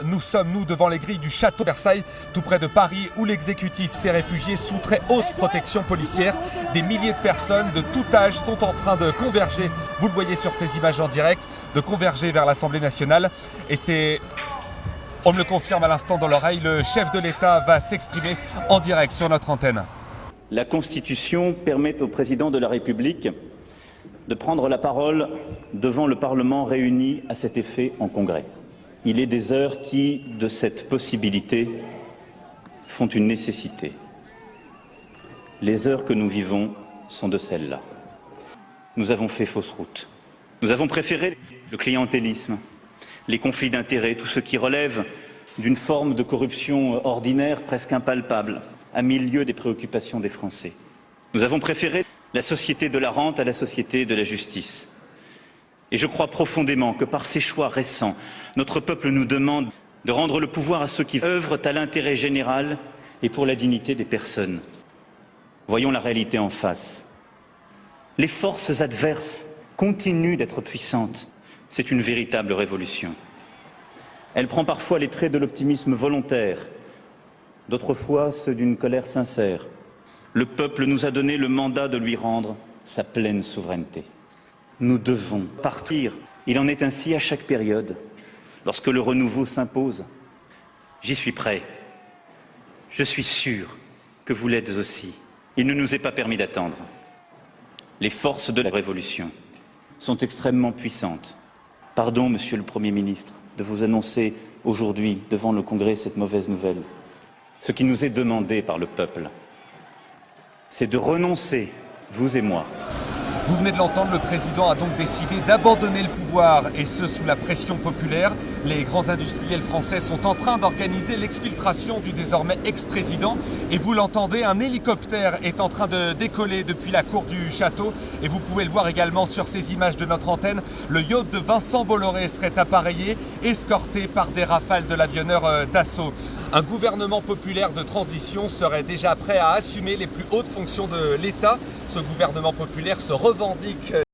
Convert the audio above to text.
Nous sommes, devant les grilles du château de Versailles, tout près de Paris, où l'exécutif s'est réfugié sous très haute protection policière. Des milliers de personnes de tout âge sont en train de converger, vous le voyez sur ces images en direct, de converger vers l'Assemblée nationale. Et c'est, on me le confirme à l'instant dans l'oreille, le chef de l'État va s'exprimer en direct sur notre antenne. La Constitution permet au président de la République de prendre la parole devant le Parlement réuni à cet effet en Congrès. Il est des heures qui, de cette possibilité, font une nécessité. Les heures que nous vivons sont de celles-là. Nous avons fait fausse route. Nous avons préféré le clientélisme, les conflits d'intérêts, tout ce qui relève d'une forme de corruption ordinaire presque impalpable, à milieu des préoccupations des Français. Nous avons préféré la société de la rente à la société de la justice. Et je crois profondément que par ces choix récents, notre peuple nous demande de rendre le pouvoir à ceux qui œuvrent à l'intérêt général et pour la dignité des personnes. Voyons la réalité en face. Les forces adverses continuent d'être puissantes. C'est une véritable révolution. Elle prend parfois les traits de l'optimisme volontaire, d'autres fois ceux d'une colère sincère. Le peuple nous a donné le mandat de lui rendre sa pleine souveraineté. Nous devons partir. Il en est ainsi à chaque période. Lorsque le renouveau s'impose, j'y suis prêt. Je suis sûr que vous l'êtes aussi. Il ne nous est pas permis d'attendre. Les forces de la Révolution sont extrêmement puissantes. Pardon, Monsieur le Premier ministre, de vous annoncer aujourd'hui devant le Congrès cette mauvaise nouvelle. Ce qui nous est demandé par le peuple, c'est de renoncer, vous et moi. Vous venez de l'entendre, le président a donc décidé d'abandonner le pouvoir, et ce sous la pression populaire. Les grands industriels français sont en train d'organiser l'exfiltration du désormais ex-président. Et vous l'entendez, un hélicoptère est en train de décoller depuis la cour du château. Et vous pouvez le voir également sur ces images de notre antenne. Le yacht de Vincent Bolloré serait appareillé, escorté par des rafales de l'avionneur Dassault. Un gouvernement populaire de transition serait déjà prêt à assumer les plus hautes fonctions de l'État. Ce gouvernement populaire se revendique